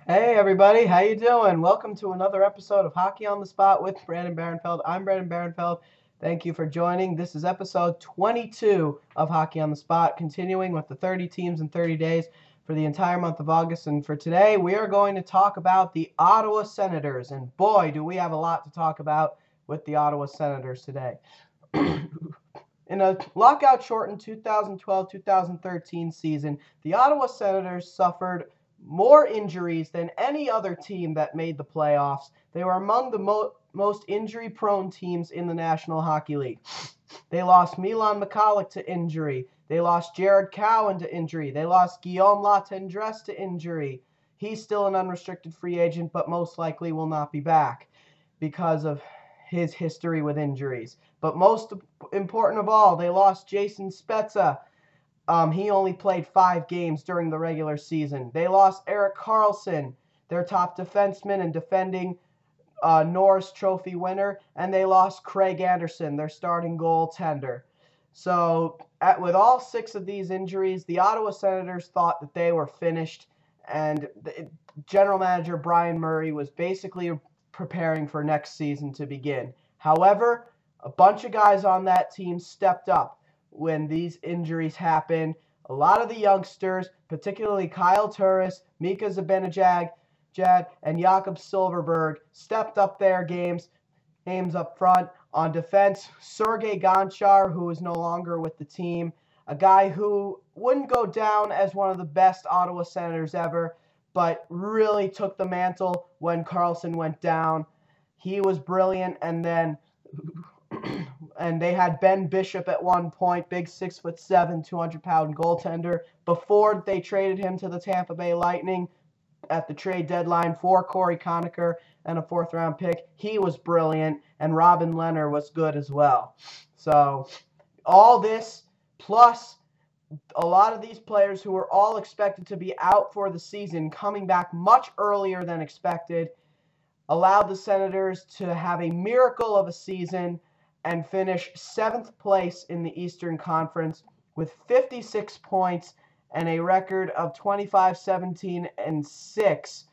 Hey everybody, how you doing? Welcome to another episode of Hockey on the Spot with Brandon Barenfeld. I'm Brandon Barenfeld. Thank you for joining. This is episode 22 of Hockey on the Spot, continuing with the 30 teams in 30 days for the entire month of August. And for today, we are going to talk about the Ottawa Senators. And boy, do we have a lot to talk about with the Ottawa Senators today. In a lockout-shortened 2012-2013 season, the Ottawa Senators suffered more injuries than any other team that made the playoffs. They were among the most injury-prone teams in the National Hockey League. They lost Milan Michalek to injury. They lost Jared Cowan to injury. They lost Guillaume Latendresse to injury. He's still an unrestricted free agent, but most likely will not be back because of his history with injuries. But most important of all, they lost Jason Spezza. He only played 5 games during the regular season. They lost Erik Karlsson, their top defenseman and defending Norris Trophy winner, and they lost Craig Anderson, their starting goaltender. So with all 6 of these injuries, the Ottawa Senators thought that they were finished, and general manager Brian Murray was basically preparing for next season to begin. However, a bunch of guys on that team stepped up when these injuries happened. A lot of the youngsters, particularly Kyle Turris, Mika Zibanejad, and Jakob Silfverberg, stepped up their games up front. On defense, Sergei Gonchar, who is no longer with the team, a guy who wouldn't go down as one of the best Ottawa Senators ever, but really took the mantle when Karlsson went down. He was brilliant, and then and they had Ben Bishop at one point, big 6'7", 200-pound goaltender, before they traded him to the Tampa Bay Lightning at the trade deadline for Corey Conacher and a 4th-round pick. He was brilliant, and Robin Lehner was good as well. So all this, plus a lot of these players who were all expected to be out for the season coming back much earlier than expected, allowed the Senators to have a miracle of a season and finish 7th place in the Eastern Conference with 56 points and a record of 25-17-6.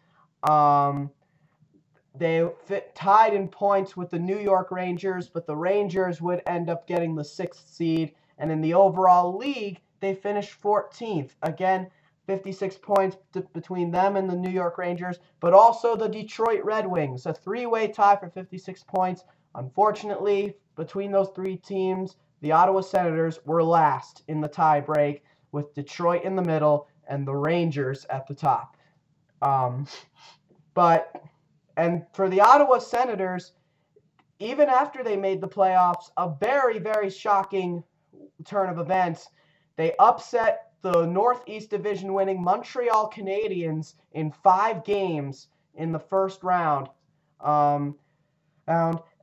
They tied in points with the New York Rangers, but the Rangers would end up getting the 6th seed. And in the overall league, they finished 14th. Again, 56 points between them and the New York Rangers, but also the Detroit Red Wings, a 3-way tie for 56 points. Unfortunately, between those 3 teams, the Ottawa Senators were last in the tie break, with Detroit in the middle and the Rangers at the top. And for the Ottawa Senators, even after they made the playoffs, a very, very shocking turn of events. They upset the Northeast Division winning Montreal Canadiens in 5 games in the first round.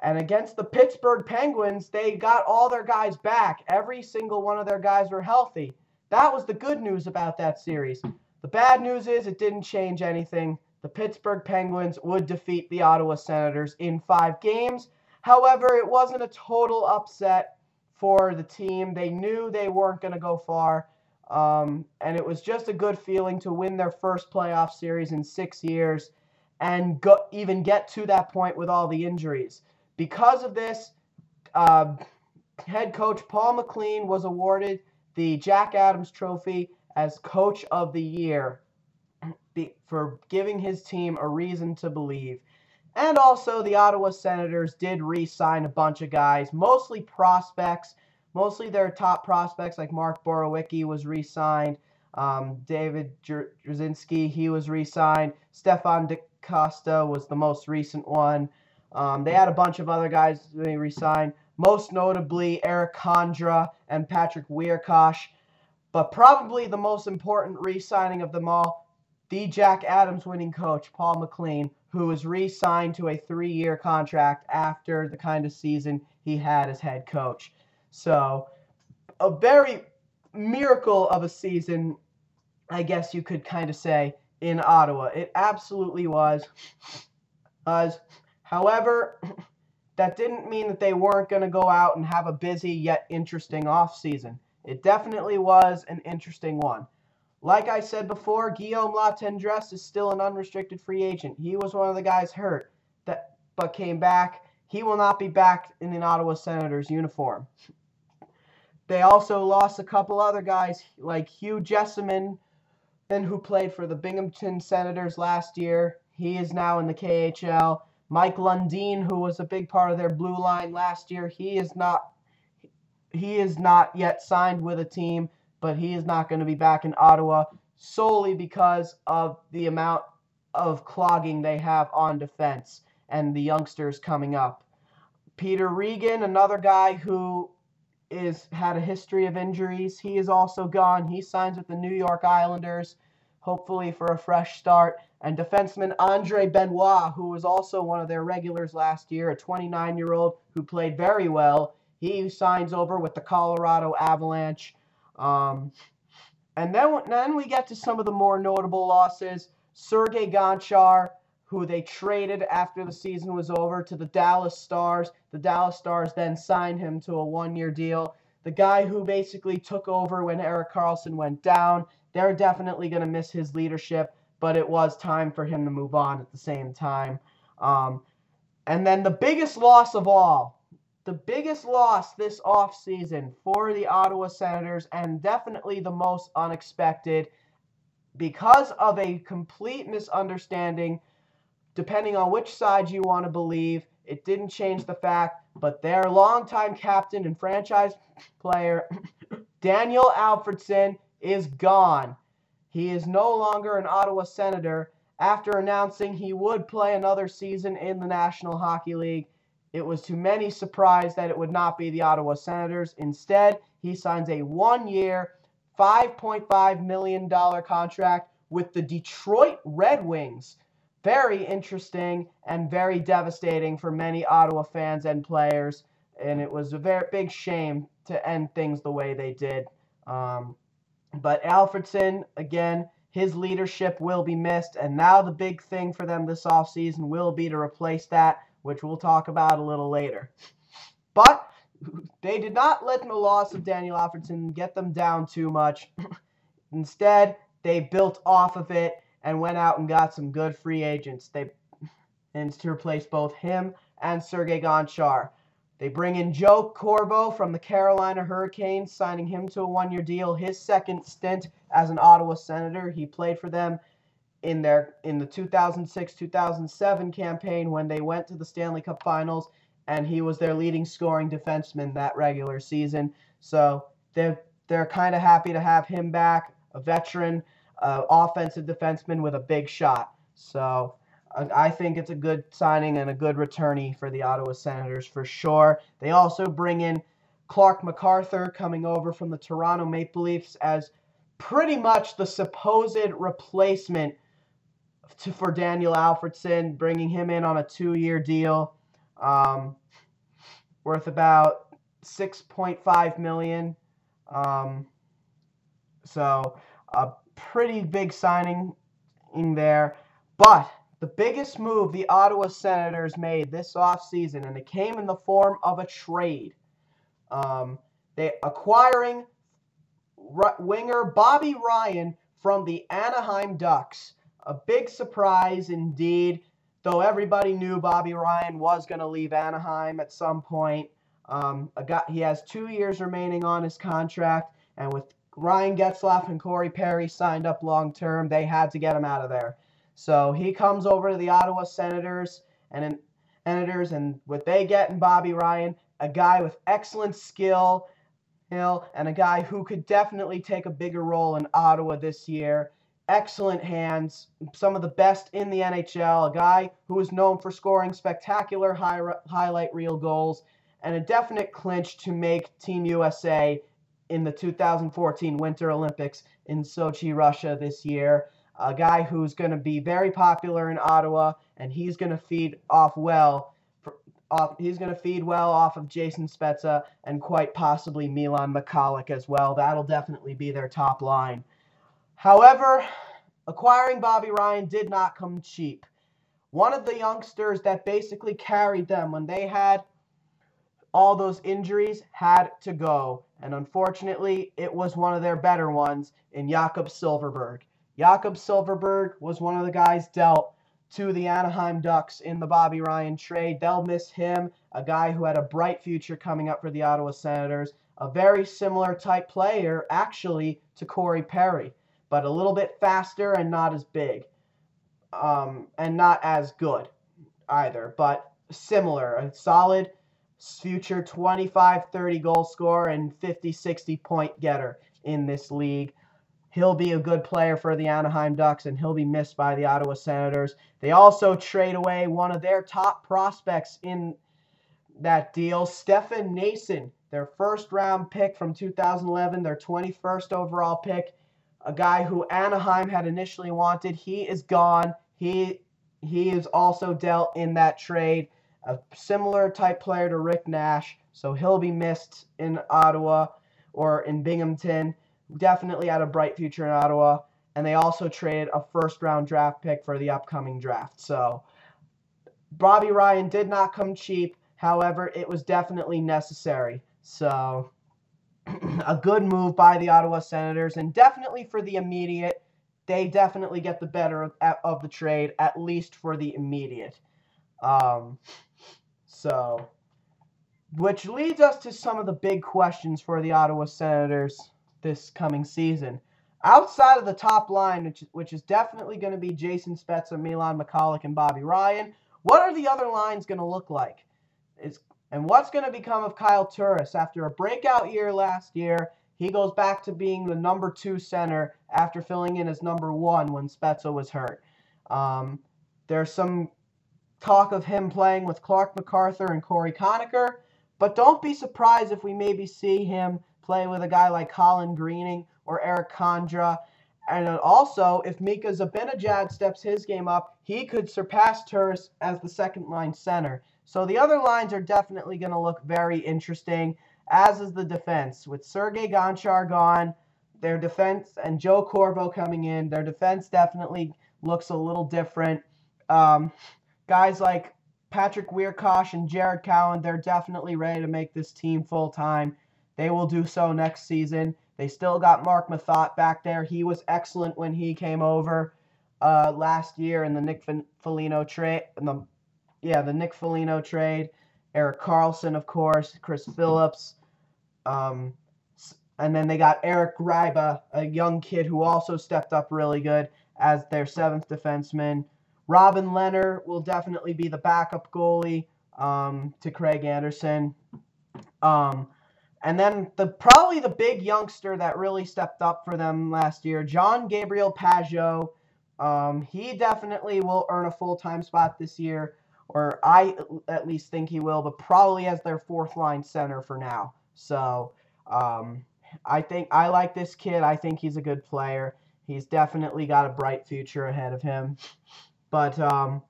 And against the Pittsburgh Penguins, they got all their guys back. Every single one of their guys were healthy. That was the good news about that series. The bad news is it didn't change anything. The Pittsburgh Penguins would defeat the Ottawa Senators in 5 games. However, it wasn't a total upset for the team. They knew they weren't going to go far. And it was just a good feeling to win their first playoff series in 6 years and even get to that point with all the injuries. Because of this, head coach Paul McLean was awarded the Jack Adams Trophy as Coach of the Year for giving his team a reason to believe. And also, the Ottawa Senators did re-sign a bunch of guys, mostly prospects, mostly their top prospects, like Mark Borowiecki was re-signed, David Jasinski, he was re-signed, Stefan DaCosta was the most recent one. They had a bunch of other guys they re-signed, most notably Eric Kondra and Patrick Wierkosh. But probably the most important re-signing of them all, the Jack Adams winning coach, Paul McLean, who was re-signed to a 3-year contract after the kind of season he had as head coach. So, a very miracle of a season, I guess you could kind of say, in Ottawa. It absolutely was. However, that didn't mean that they weren't going to go out and have a busy yet interesting offseason. It definitely was an interesting one. Like I said before, Guillaume Latendresse is still an unrestricted free agent. He was one of the guys hurt but came back. He will not be back in an Ottawa Senators uniform. They also lost a couple other guys like Hugh Jessamine, who played for the Binghamton Senators last year. He is now in the KHL. Mike Lundin, who was a big part of their blue line last year, he is not yet signed with a team, but he is not going to be back in Ottawa solely because of the amount of clogging they have on defense and the youngsters coming up. Peter Regan, another guy who had a history of injuries, he is also gone. He signs with the New York Islanders, hopefully for a fresh start. And defenseman Andre Benoit, who was also one of their regulars last year, a 29-year-old who played very well. He signs over with the Colorado Avalanche. And then we get to some of the more notable losses. Sergei Gonchar, who they traded after the season was over to the Dallas Stars. The Dallas Stars then signed him to a one-year deal. The guy who basically took over when Erik Karlsson went down. They're definitely going to miss his leadership, but it was time for him to move on at the same time. And then the biggest loss of all, the biggest loss this offseason for the Ottawa Senators, and definitely the most unexpected because of a complete misunderstanding. Depending on which side you want to believe, it didn't change the fact, but their longtime captain and franchise player, Daniel Alfredsson, is gone. He is no longer an Ottawa Senator after announcing he would play another season in the National Hockey League. It was to many surprise that it would not be the Ottawa Senators. Instead, he signs a one-year, $5.5 million contract with the Detroit Red Wings. Very interesting and very devastating for many Ottawa fans and players, and it was a very big shame to end things the way they did. But Alfredsson, again, his leadership will be missed, and now the big thing for them this offseason will be to replace that, which we'll talk about a little later. But they did not let the loss of Daniel Alfredsson get them down too much. Instead, they built off of it and went out and got some good free agents to replace both him and Sergei Gonchar. They bring in Joe Corbo from the Carolina Hurricanes, signing him to a one-year deal. His second stint as an Ottawa Senator. He played for them in the 2006-2007 campaign when they went to the Stanley Cup Finals, and he was their leading scoring defenseman that regular season. So they're kind of happy to have him back, a veteran offensive defenseman with a big shot. So I think it's a good signing and a good returnee for the Ottawa Senators for sure. They also bring in Clark MacArthur coming over from the Toronto Maple Leafs as pretty much the supposed replacement for Daniel Alfredsson, bringing him in on a 2-year deal worth about $6.5 million. So a pretty big signing in there. But the biggest move the Ottawa Senators made this offseason, and it came in the form of a trade. They acquiring winger Bobby Ryan from the Anaheim Ducks. A big surprise indeed, though everybody knew Bobby Ryan was going to leave Anaheim at some point. He has 2 years remaining on his contract, and with Ryan Getzlaf and Corey Perry signed up long-term, they had to get him out of there. So he comes over to the Ottawa Senators, and what they get in Bobby Ryan, a guy with excellent skill, and a guy who could definitely take a bigger role in Ottawa this year. Excellent hands, some of the best in the NHL, a guy who is known for scoring spectacular highlight reel goals, and a definite clinch to make Team USA in the 2014 Winter Olympics in Sochi, Russia this year. A guy who's going to be very popular in Ottawa, and he's going to feed well off of Jason Spezza and quite possibly Milan Michalek as well. That'll definitely be their top line. However, acquiring Bobby Ryan did not come cheap. One of the youngsters that basically carried them when they had all those injuries had to go. And unfortunately, it was one of their better ones in Jakob Silfverberg. Jakob Silfverberg was one of the guys dealt to the Anaheim Ducks in the Bobby Ryan trade. They'll miss him, a guy who had a bright future coming up for the Ottawa Senators. A very similar type player, actually, to Corey Perry, but a little bit faster and not as big, and not as good either, but similar. A solid future 25-30 goal scorer and 50-60 point getter in this league. He'll be a good player for the Anaheim Ducks, and he'll be missed by the Ottawa Senators. They also trade away one of their top prospects in that deal, Stefan Noesen, their first-round pick from 2011, their 21st overall pick, a guy who Anaheim had initially wanted. He is gone. He is also dealt in that trade, a similar type player to Rick Nash, so he'll be missed in Ottawa or in Binghamton. Definitely had a bright future in Ottawa, and they also traded a first-round draft pick for the upcoming draft. So Bobby Ryan did not come cheap. However, it was definitely necessary. So a good move by the Ottawa Senators, and definitely for the immediate, they definitely get the better of the trade, at least for the immediate. Which leads us to some of the big questions for the Ottawa Senators this coming season. Outside of the top line, which is definitely going to be Jason Spezza, Milan Michalek, and Bobby Ryan, what are the other lines going to look like? And what's going to become of Kyle Turris? After a breakout year last year, he goes back to being the number 2 center after filling in as number 1 when Spezza was hurt. There's some talk of him playing with Clark MacArthur and Corey Conacher, but don't be surprised if we maybe see him play with a guy like Colin Greening or Eric Condra. And also, if Mika Zibanejad steps his game up, he could surpass Turris as the second-line center. So the other lines are definitely going to look very interesting, as is the defense. With Sergei Gonchar gone, their defense, and Joe Corvo coming in, their defense definitely looks a little different. Guys like Patrick Wierkosh and Jared Cowan, they're definitely ready to make this team full-time. They will do so next season. They still got Mark Mathot back there. He was excellent when he came over last year in the Nick Foligno trade. The Nick Foligno trade. Erik Karlsson, of course. Chris Phillips. And then they got Eric Gryba, a young kid who also stepped up really good as their 7th defenseman. Robin Lehner will definitely be the backup goalie to Craig Anderson. And then probably the big youngster that really stepped up for them last year, John Gabriel Pageau. He definitely will earn a full-time spot this year, or I at least think he will, but probably as their 4th-line center for now. So I like this kid. I think he's a good player. He's definitely got a bright future ahead of him. But the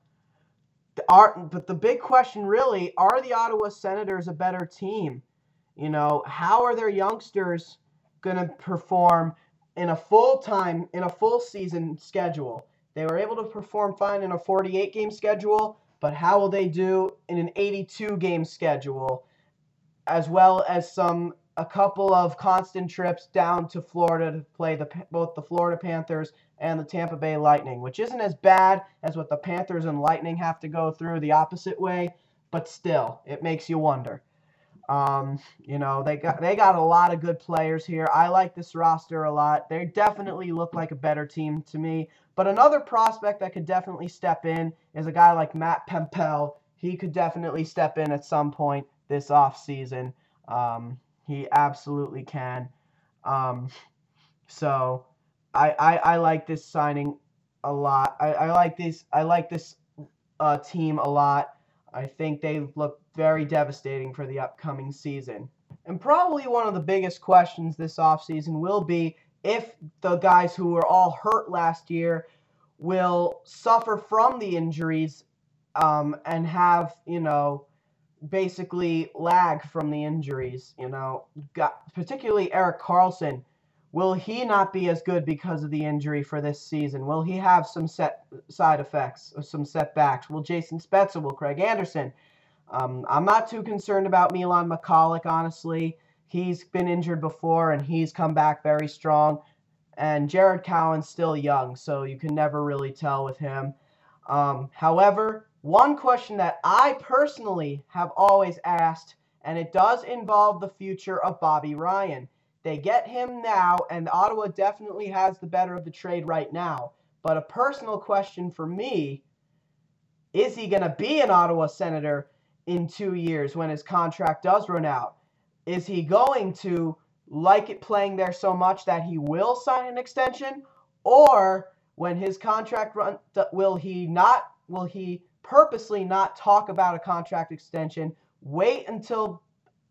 big question really, are the Ottawa Senators a better team? You know, how are their youngsters going to perform in a full season schedule? They were able to perform fine in a 48-game schedule, but how will they do in an 82-game schedule, as well as a couple of constant trips down to Florida to play both the Florida Panthers and the Tampa Bay Lightning, which isn't as bad as what the Panthers and Lightning have to go through the opposite way, but still, it makes you wonder. You know, they got a lot of good players here. I like this roster a lot. They definitely look like a better team to me. But another prospect that could definitely step in is a guy like Matt Pempel. He could definitely step in at some point this offseason. He absolutely can. So I like this signing a lot. I like this team a lot. I think they look very devastating for the upcoming season. And probably one of the biggest questions this offseason will be if the guys who were all hurt last year will suffer from the injuries and have, you know, basically lag from the injuries. You know, particularly Erik Karlsson. Will he not be as good because of the injury for this season? Will he have some side effects or some setbacks? Will Jason Spezza, will Craig Anderson? I'm not too concerned about Milan McCulloch, honestly. He's been injured before, and he's come back very strong. And Jared Cowan's still young, so you can never really tell with him. However, one question that I personally have always asked, and it does involve the future of Bobby Ryan. They get him now, and Ottawa definitely has the better of the trade right now. But a personal question for me, is he going to be an Ottawa Senator in 2 years when his contract does run out? Is he going to like it playing there so much that he will sign an extension? Or when his contract runs, will he purposely not talk about a contract extension, wait until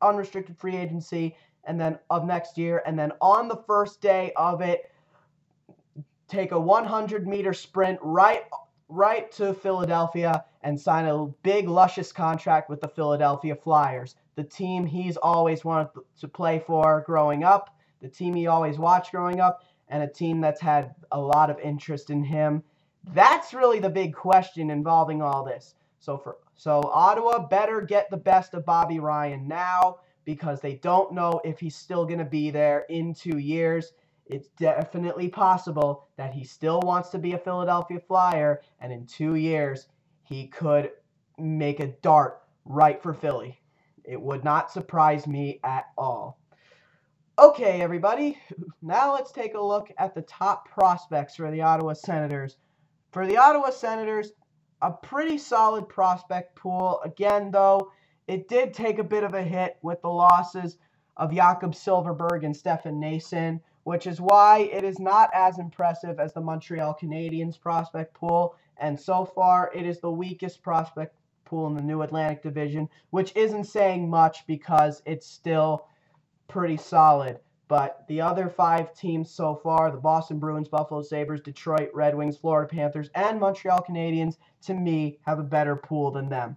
unrestricted free agency and then of next year, and then on the first day of it, take a 100-meter sprint right to Philadelphia and sign a big, luscious contract with the Philadelphia Flyers, the team he's always wanted to play for growing up, the team he always watched growing up, and a team that's had a lot of interest in him. That's really the big question involving all this. So Ottawa better get the best of Bobby Ryan now, because they don't know if he's still going to be there in 2 years. It's definitely possible that he still wants to be a Philadelphia Flyer, and in 2 years, he could make a dart right for Philly. It would not surprise me at all. Okay, everybody, now let's take a look at the top prospects for the Ottawa Senators. For the Ottawa Senators, a pretty solid prospect pool. Again, though, it did take a bit of a hit with the losses of Jakob Silfverberg and Stefan Noesen, which is why it is not as impressive as the Montreal Canadiens prospect pool, and so far it is the weakest prospect pool in the New Atlantic Division, which isn't saying much because it's still pretty solid. But the other 5 teams so far, the Boston Bruins, Buffalo Sabres, Detroit Red Wings, Florida Panthers, and Montreal Canadiens, to me, have a better pool than them.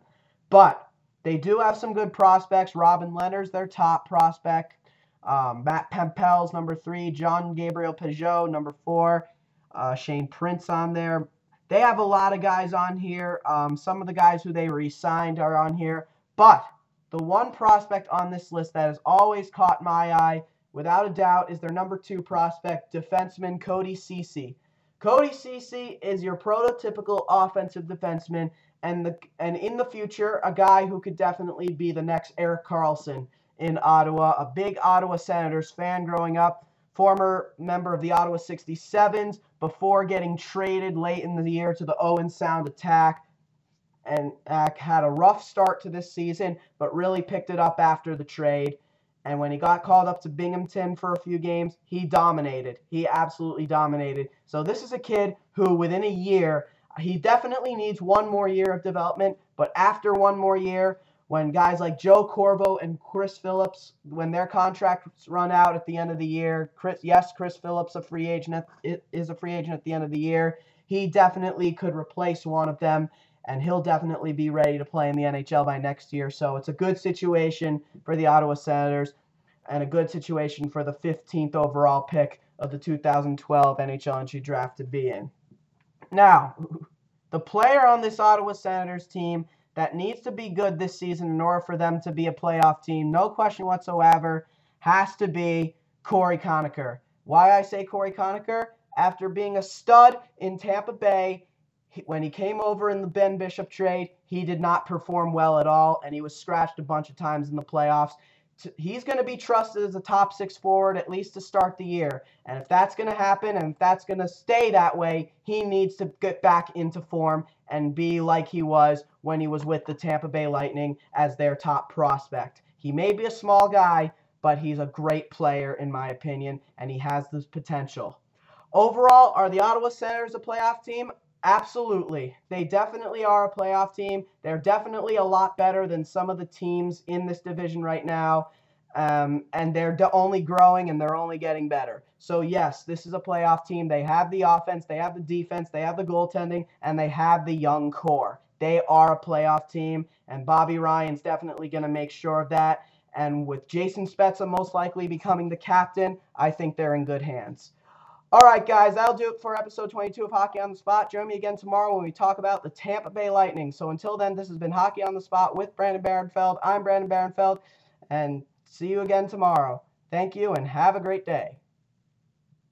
But they do have some good prospects. Robin Lehner's their top prospect. Matt Pempel's number 3. John Gabriel Peugeot, number 4. Shane Prince on there. They have a lot of guys on here. Some of the guys who they re-signed are on here. But the one prospect on this list that has always caught my eye, without a doubt, is their number 2 prospect, defenseman Cody Ceci. Cody Ceci is your prototypical offensive defenseman, and in the future, a guy who could definitely be the next Erik Karlsson in Ottawa. A big Ottawa Senators fan growing up, former member of the Ottawa 67s before getting traded late in the year to the Owen Sound Attack, and had a rough start to this season, but really picked it up after the trade. And when he got called up to Binghamton for a few games, he dominated. He absolutely dominated. So this is a kid who, within a year, he definitely needs 1 more year of development, but after 1 more year, when guys like Joe Corvo and Chris Phillips, when their contracts run out at the end of the year, Chris Phillips is a free agent at the end of the year, he definitely could replace one of them, and he'll definitely be ready to play in the NHL by next year. So it's a good situation for the Ottawa Senators, and a good situation for the 15th overall pick of the 2012 NHL entry draft to be in. Now, the player on this Ottawa Senators team that needs to be good this season in order for them to be a playoff team, no question whatsoever, has to be Corey Conacher. Why I say Corey Conacher? After being a stud in Tampa Bay, when he came over in the Ben Bishop trade, he did not perform well at all, and he was scratched a bunch of times in the playoffs. He's going to be trusted as a top 6 forward at least to start the year. And if that's going to happen, and if that's going to stay that way, he needs to get back into form and be like he was when he was with the Tampa Bay Lightning as their top prospect. He may be a small guy, but he's a great player in my opinion, and he has this potential. Overall, are the Ottawa Senators a playoff team? Absolutely. They definitely are a playoff team. They're definitely a lot better than some of the teams in this division right now. And they're only growing and they're only getting better. So, yes, this is a playoff team. They have the offense, they have the defense, they have the goaltending, and they have the young core. They are a playoff team, and Bobby Ryan's definitely going to make sure of that. And with Jason Spezza most likely becoming the captain, I think they're in good hands. All right, guys, that'll do it for episode 22 of Hockey on the Spot. Join me again tomorrow when we talk about the Tampa Bay Lightning. So until then, this has been Hockey on the Spot with Brandon Barenfeld. I'm Brandon Barenfeld, and see you again tomorrow. Thank you, and have a great day.